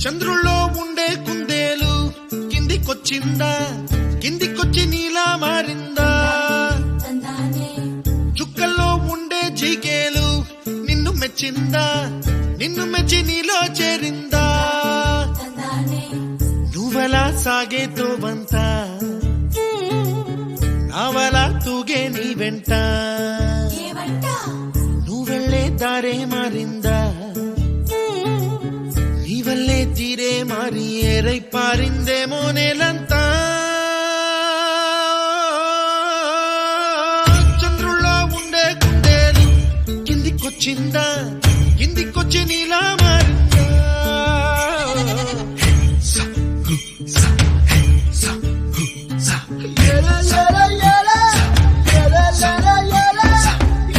చంద్రుల్లో ఉండే కుందేలు కిందికొచ్చిందా, కిందికొచ్చి నీలా మారిందా? చుక్కల్లో ఉండే జీకేలు నిన్ను మెచ్చిందా, నిన్ను మెచ్చి నీలో చేరిందా? నువ్వలా సాగే తోవంత నావలా తూగే నీ వెంట, నువ్వెళ్ళే దారే మారిందా, నీ వల్లే తీరే మారి ఏరై పారిందేమో నేలంతా. చంద్రుల్లో ఉండే కుందేలు కిందికొచ్చిందా, కిందికొచ్చి నీలా